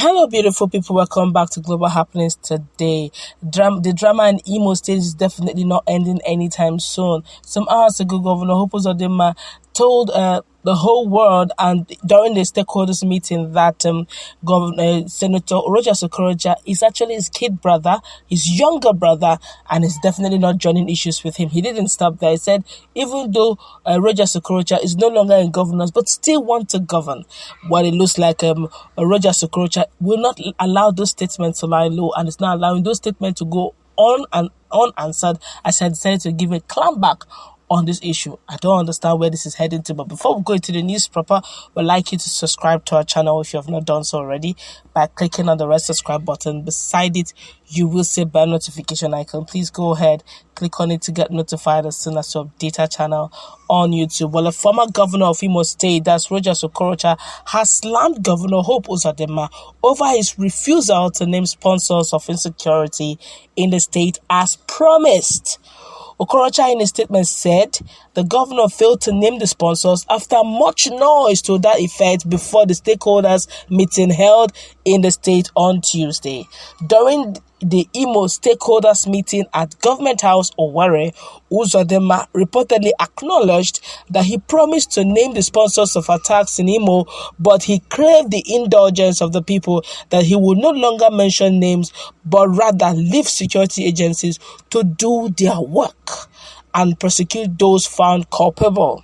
Hello, beautiful people. Welcome back to Global Happenings today. The drama in Imo State is definitely not ending anytime soon. Some hours ago, Governor Uzodinma told the whole world and during the stakeholders meeting that Senator Rochas Okorocha is actually his kid brother, his younger brother, and is definitely not joining issues with him. He didn't stop there. He said even though Rochas Okorocha is no longer in governance but still want to govern, what it looks like Rochas Okorocha will not allow those statements to lie low, and is not allowing those statements to go on and unanswered, as I decided to give a clamp back on this issue. I don't understand where this is heading to, but before we go into the news proper, we'd like you to subscribe to our channel if you have not done so already by clicking on the red subscribe button. Beside it, you will see a bell notification icon. Please go ahead, click on it to get notified as soon as we update our channel on YouTube. Well, a former governor of Imo State, that's Rochas Okorocha, has slammed Governor Uzodinma over his refusal to name sponsors of insecurity in the state as promised. Okorocha in a statement said the governor failed to name the sponsors after much noise to that effect before the stakeholders meeting held in the state on Tuesday. During the Imo stakeholders meeting at Government House Owerri, Uzodinma reportedly acknowledged that he promised to name the sponsors of attacks in Imo, but he craved the indulgence of the people that he would no longer mention names, but rather leave security agencies to do their work and prosecute those found culpable.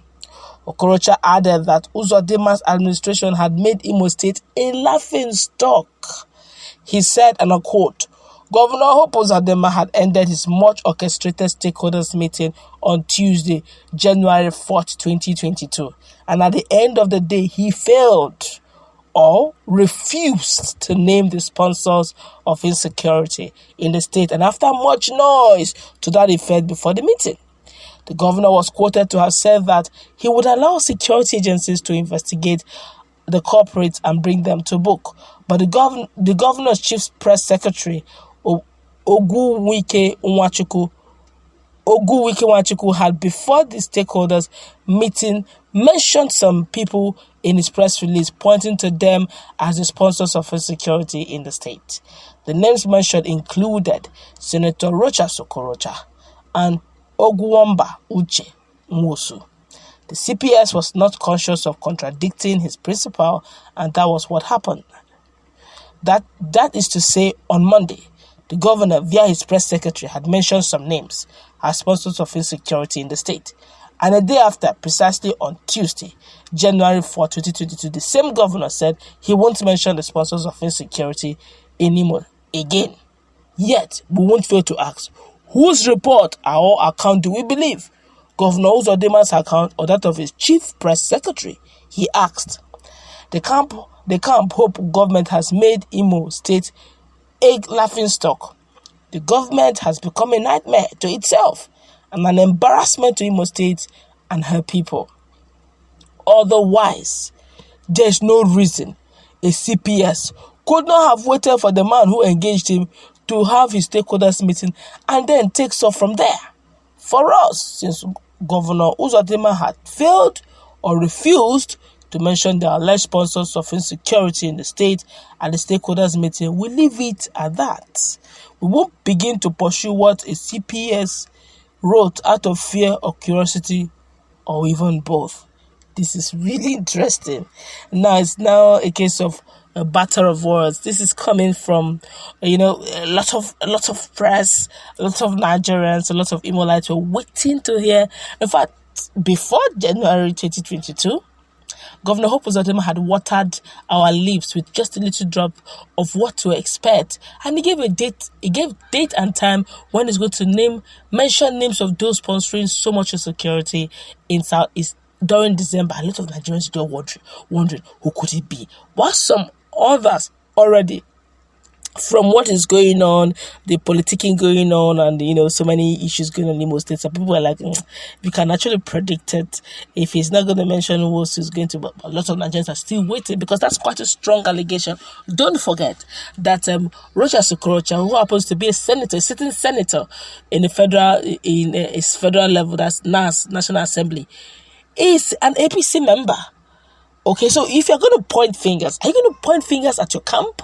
Okorocha added that Uzodinma's administration had made Imo State a laughingstock. He said, and I quote, Governor Uzodinma had ended his much orchestrated stakeholders meeting on Tuesday, January 4th, 2022. And at the end of the day, he failed or refused to name the sponsors of insecurity in the state. And after much noise to that effect before the meeting, the governor was quoted to have said that he would allow security agencies to investigate the culprits and bring them to book. But the governor's chief press secretary, Wike Nwachukwu, had before the stakeholders meeting mentioned some people in his press release, pointing to them as the sponsors of insecurity in the state. The names mentioned included Senator Rochas Okorocha and Uche Nwosu. The CPS was not conscious of contradicting his principle, and that was what happened. That is to say, on Monday, the governor, via his press secretary, had mentioned some names as sponsors of insecurity in the state. And a day after, precisely on Tuesday, January 4, 2022, the same governor said he won't mention the sponsors of insecurity in Imo again. Yet, we won't fail to ask, whose report or account do we believe? Governor Uzodinma's account or that of his chief press secretary? He asked. The camp hope government has made Imo State a laughingstock. The government has become a nightmare to itself and an embarrassment to Imo State and her people. Otherwise, there's no reason a CPS could not have waited for the man who engaged him to have his stakeholders meeting and then takes off from there. For us, since Governor Uzodinma had failed or refused to mention the alleged sponsors of insecurity in the state at the stakeholders meeting, we leave it at that. We won't begin to pursue what a CPS wrote out of fear or curiosity, or even both. This is really interesting. It's now a case of a battle of words. This is coming from, a lot of press, a lot of Nigerians, a lot of Imolites were waiting to hear. In fact, before January 2022, Governor Uzodinma had watered our lips with just a little drop of what to expect, and he gave date and time when he's going to mention names of those sponsoring so much insecurity in Southeast during December. A lot of Nigerians were wondering who could it be, while some others already, from what is going on, the politicking going on, and so many issues going on in Imo State, so people are like, we can actually predict it. If he's not going to mention who else is going to, but a lot of Nigerians are still waiting because that's quite a strong allegation. Don't forget that Rochas Okorocha, who happens to be a sitting senator in a federal level, that's NAS, National Assembly, is an APC member. Okay, so if you're going to point fingers, are you going to point fingers at your camp?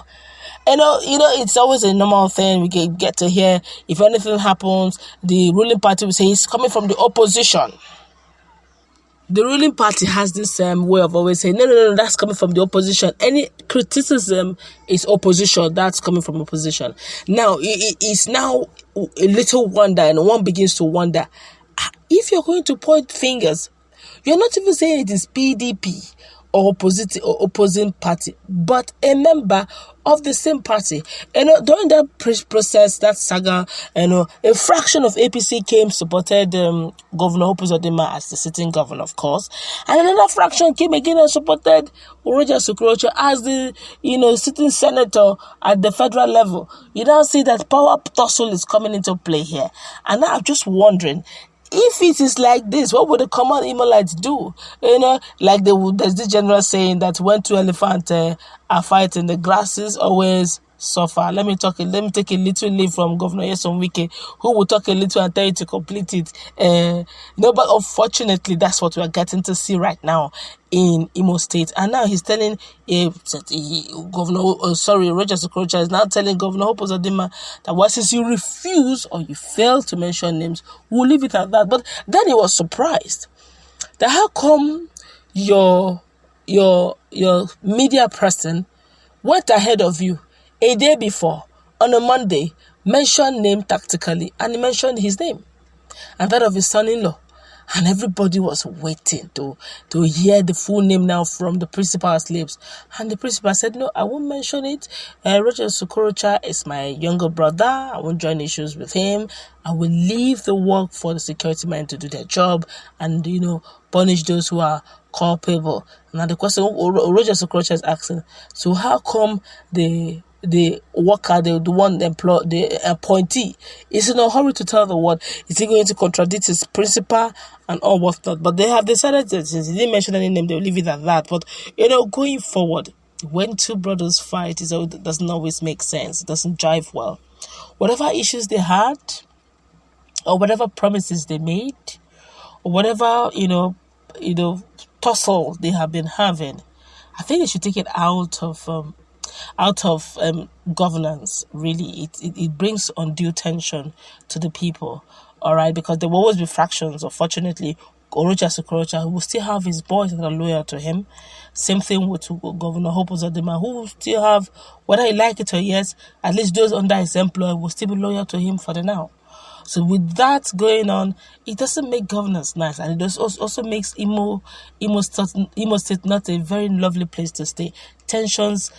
It's always a normal thing. We get to hear, if anything happens, the ruling party will say it's coming from the opposition. The ruling party has this way of always saying, no, that's coming from the opposition. Any criticism is opposition. That's coming from opposition. Now, it's now a little wonder, and one begins to wonder, if you're going to point fingers, you're not even saying it is PDP or opposing party, but a member of the same party. During that process, that saga, a fraction of APC came, supported Governor Uzodinma as the sitting governor, of course, and another fraction came again and supported Rochas Okorocha as the sitting senator at the federal level. You now see that power tussle is coming into play here, and now I'm just wondering, if it is like this, what would the common Igbo do? There's this general saying that when two elephants are fighting, the grasses always suffer. Let me take a little leaf from Governor Nwosu, who will talk a little and tell you to complete it. But unfortunately, that's what we are getting to see right now in Imo State. And now he's telling Rochas Okorocha is now telling Governor Uzodinma that since you refuse or you fail to mention names, we'll leave it at that. But then he was surprised that how come your media person went ahead of you a day before, on a Monday, mentioned name tactically, and he mentioned his name and that of his son-in-law. And everybody was waiting to hear the full name now from the principal's lips. And the principal said, no, I won't mention it. Rochas Okorocha is my younger brother. I won't join issues with him. I will leave the work for the security men to do their job and, punish those who are culpable. Now the question Rochas Okorocha is asking, so how come the worker, the one employed, the appointee, is in a hurry to tell the world? Is he going to contradict his principal and all whatnot? But they have decided that since he didn't mention any name, they'll leave it at that. But going forward, when two brothers fight, it doesn't always make sense. It doesn't jive well. Whatever issues they had, or whatever promises they made, or whatever tussle they have been having, I think they should take it out of governance. Really, it brings undue tension to the people, all right, because there will always be fractions. Unfortunately, Rochas Okorocha will still have his boys that are loyal to him. Same thing with Governor Uzodinma, who will still have, whether he like it or yes, at least those under his employ will still be loyal to him for the now. So with that going on, it doesn't make governance nice, and it also makes Imo State not a very lovely place to stay. Tensions,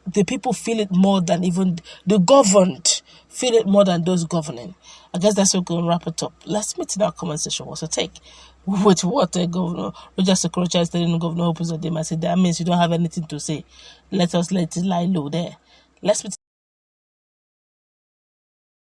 the people feel it more than even the governed feel it more than those governing. I guess that's what we're going to wrap it up. Let's meet in our comment section. What's your take? With what Governor Rochas Okorocha is telling Governor Uzodinma, I said that means you don't have anything to say. Let it lie low there. Let's meet.